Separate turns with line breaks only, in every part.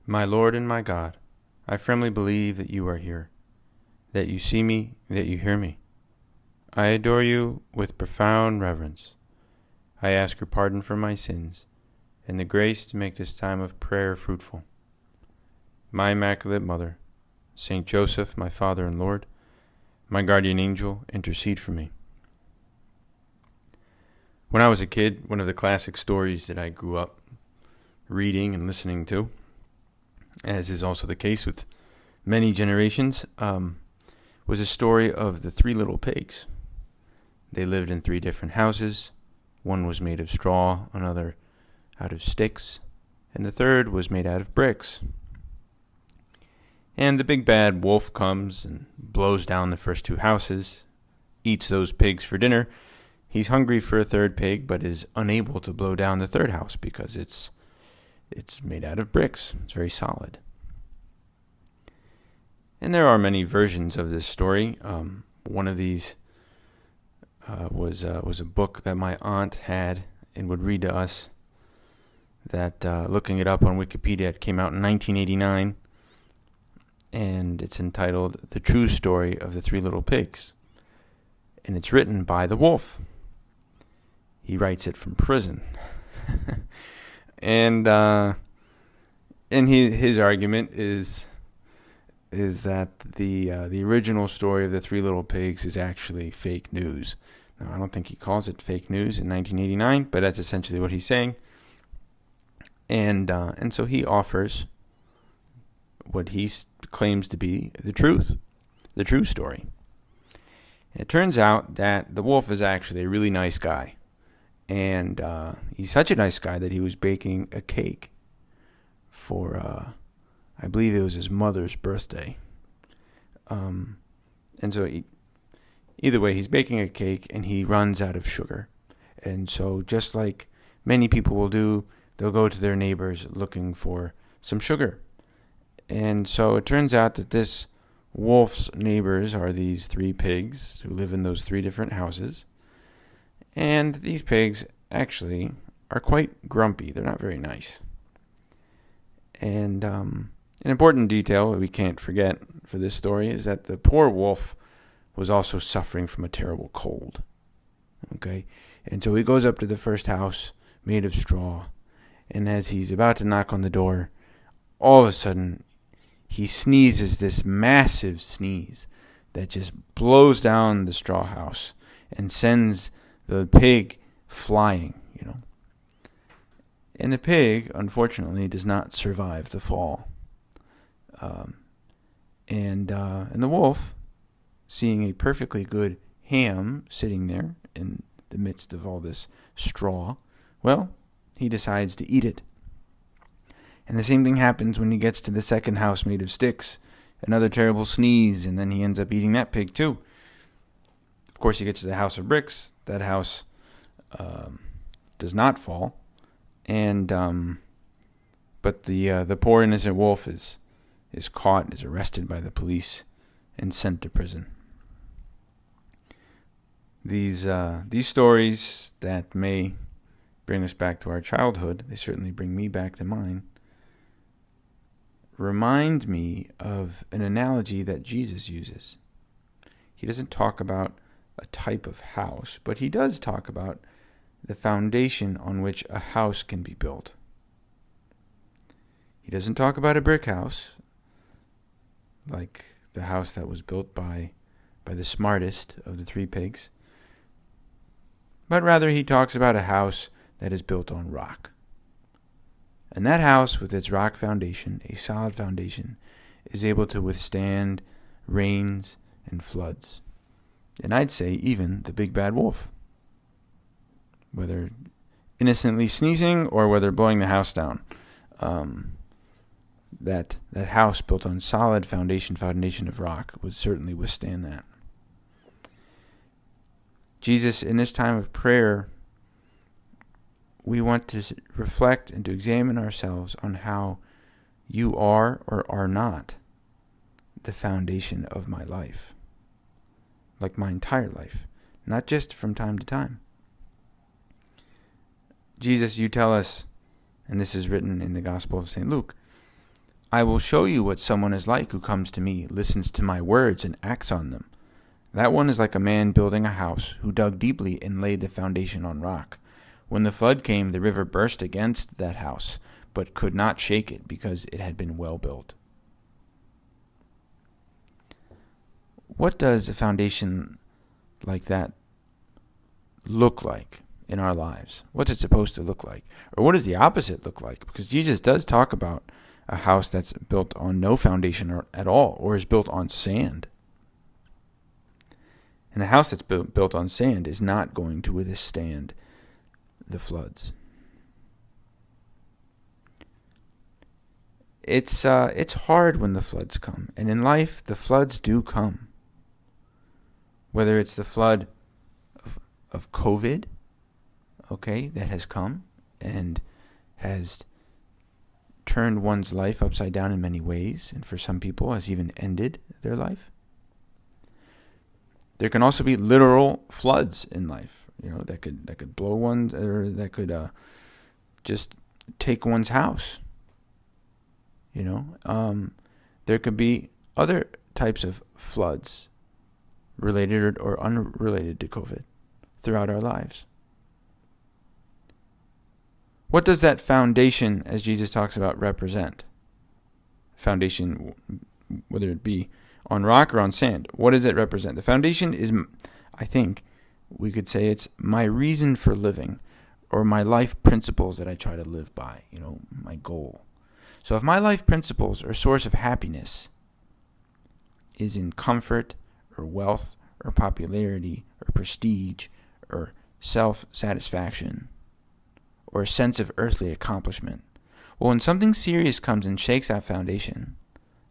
My Lord and my God, I firmly believe that you are here, that you see me, that you hear me. I adore you with profound reverence. I ask your pardon for my sins and the grace to make this time of prayer fruitful. My Immaculate Mother, Saint Joseph, my Father and Lord, my guardian angel, intercede for me. When I was a kid, one of the classic stories that I grew up reading and listening to, as is also the case with many generations, was a story of the three little pigs. They lived in three different houses. One was made of straw, another out of sticks, and the third was made out of bricks. And the big bad wolf comes and blows down the first two houses, eats those pigs for dinner. He's hungry for a third pig, but is unable to blow down the third house because it's made out of bricks. It's very solid. And there are many versions of this story. One of these was a book that my aunt had and would read to us. That looking it up on Wikipedia, it came out in 1989, and it's entitled "The True Story of the Three Little Pigs," and it's written by the wolf. He writes it from prison. And his argument is that the original story of the Three Little Pigs is actually fake news. Now, I don't think he calls it fake news in 1989, but that's essentially what he's saying. And so he offers what he claims to be the true story. And it turns out that the wolf is actually a really nice guy. And he's such a nice guy that he was baking a cake for, I believe it was his mother's birthday. And so either way, he's baking a cake and he runs out of sugar. And so just like many people will do, they'll go to their neighbors looking for some sugar. And so it turns out that this wolf's neighbors are these three pigs who live in those three different houses. And these pigs actually are quite grumpy. They're not very nice. And an important detail we can't forget for this story is that the poor wolf was also suffering from a terrible cold. Okay? And so he goes up to the first house made of straw. And as he's about to knock on the door, all of a sudden, he sneezes this massive sneeze that just blows down the straw house and sends the pig flying, And the pig, unfortunately, does not survive the fall. And the wolf, seeing a perfectly good ham sitting there in the midst of all this straw, well, he decides to eat it. And the same thing happens when he gets to the second house made of sticks. Another terrible sneeze, and then he ends up eating that pig too. Of course, he gets to the house of bricks. That house does not fall, and but the poor innocent wolf is caught, is arrested by the police, and sent to prison. These stories that may bring us back to our childhood, they certainly bring me back to mine, remind me of an analogy that Jesus uses. He doesn't talk about a type of house, but he does talk about the foundation on which a house can be built. He doesn't talk about a brick house, like the house that was built by the smartest of the three pigs, but rather he talks about a house that is built on rock. And that house, with its rock foundation, a solid foundation, is able to withstand rains and floods. And I'd say even the big bad wolf, whether innocently sneezing or whether blowing the house down. That house built on solid foundation of rock would certainly withstand that. Jesus, in this time of prayer, we want to reflect and to examine ourselves on how you are or are not the foundation of my life. Like my entire life, not just from time to time. Jesus, you tell us, and this is written in the Gospel of St. Luke, I will show you what someone is like who comes to me, listens to my words, and acts on them. That one is like a man building a house who dug deeply and laid the foundation on rock. When the flood came, the river burst against that house, but could not shake it because it had been well built. What does a foundation like that look like in our lives? What's it supposed to look like? Or what does the opposite look like? Because Jesus does talk about a house that's built on no foundation at all, or is built on sand. And a house that's built on sand is not going to withstand the floods. It's hard when the floods come. And in life, the floods do come. Whether it's the flood of COVID, okay, that has come and has turned one's life upside down in many ways, and for some people has even ended their life. There can also be literal floods in life, that could blow one, or that could just take one's house. There could be other types of floods related or unrelated to COVID throughout our lives. What does that foundation, as Jesus talks about, represent? Foundation, whether it be on rock or on sand, what does it represent? The foundation is, I think, we could say it's my reason for living, or my life principles that I try to live by, my goal. So if my life principles or source of happiness is in comfort or wealth or popularity or prestige or self-satisfaction or a sense of earthly accomplishment, well, when something serious comes and shakes that foundation,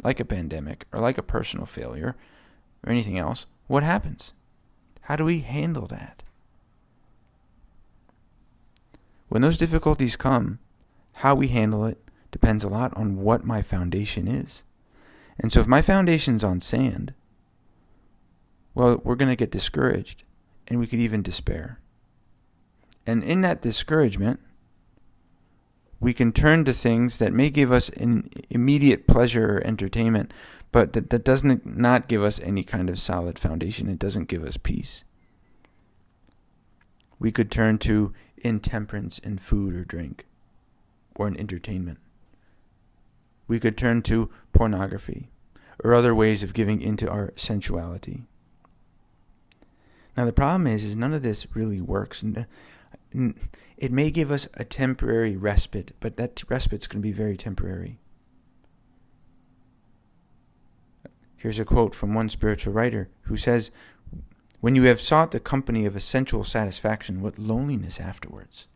like a pandemic or like a personal failure or anything else, what happens? How do we handle that? When those difficulties come, how we handle it depends a lot on what my foundation is. And so if my foundation's on sand, well, we're going to get discouraged, and we could even despair. And in that discouragement, we can turn to things that may give us an immediate pleasure or entertainment, but that doesn't not give us any kind of solid foundation. It doesn't give us peace. We could turn to intemperance in food or drink, or in entertainment. We could turn to pornography, or other ways of giving into our sensuality. Now the problem is none of this really works. It may give us a temporary respite, but that respite's going to be very temporary. Here's a quote from one spiritual writer who says, "When you have sought the company of a sensual satisfaction, what loneliness afterwards?"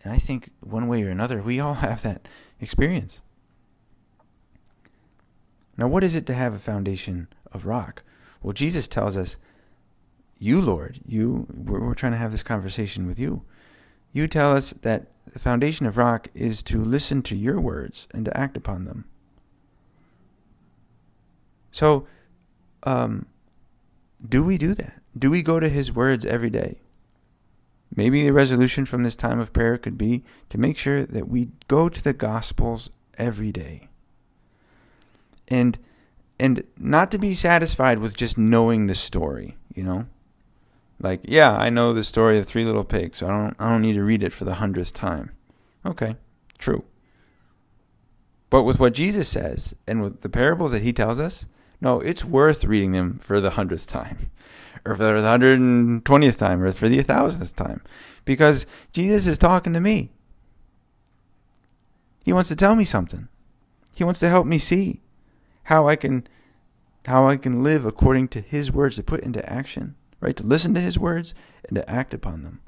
And I think one way or another, we all have that experience. Now, what is it to have a foundation of rock? Well, Jesus tells us, you, Lord, we're trying to have this conversation with you. You tell us that the foundation of rock is to listen to your words and to act upon them. So, do we do that? Do we go to his words every day? Maybe the resolution from this time of prayer could be to make sure that we go to the Gospels every day. And not to be satisfied with just knowing the story, Like, yeah, I know the story of Three Little Pigs, so I don't need to read it for the 100th time. Okay, true. But with what Jesus says, and with the parables that he tells us, no, it's worth reading them for the 100th time, or for the 120th time, or for the 1,000th time, because Jesus is talking to me. He wants to tell me something. He wants to help me see how I can live according to his words, to put into action, right? To listen to his words and to act upon them.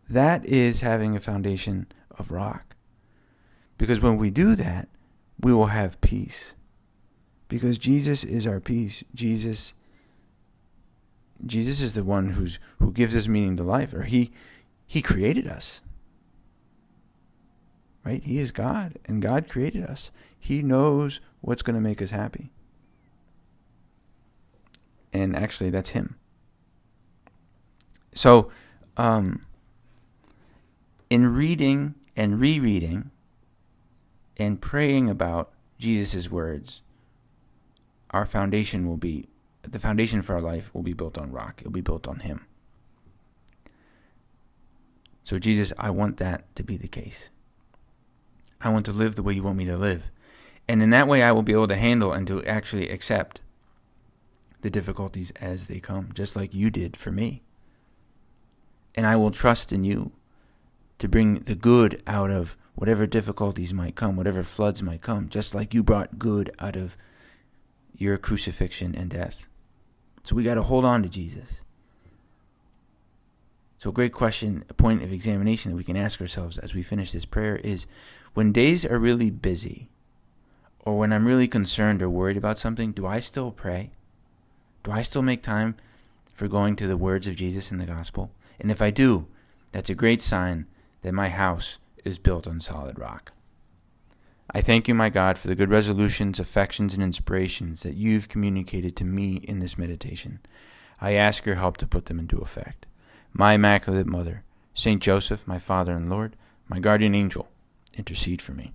That is having a foundation of rock. Because when we do that, we will have peace. Because Jesus is our peace. Jesus is the one who gives us meaning to life, or he created us. Right? He is God, and God created us. He knows what's going to make us happy. And actually, that's him. So, in reading and rereading and praying about Jesus' words, the foundation for our life will be built on rock. It will be built on Him. So Jesus, I want that to be the case. I want to live the way you want me to live. And in that way, I will be able to handle and to actually accept the difficulties as they come, just like you did for me. And I will trust in you to bring the good out of whatever difficulties might come, whatever floods might come, just like you brought good out of your crucifixion and death. So we got to hold on to Jesus. So a great question, a point of examination that we can ask ourselves as we finish this prayer is, when days are really busy, or when I'm really concerned or worried about something, do I still pray? Do I still make time for going to the words of Jesus in the gospel? And if I do, that's a great sign that my house is built on solid rock. I thank you, my God, for the good resolutions, affections, and inspirations that you've communicated to me in this meditation. I ask your help to put them into effect. My Immaculate Mother, Saint Joseph, my Father and Lord, my guardian angel, intercede for me.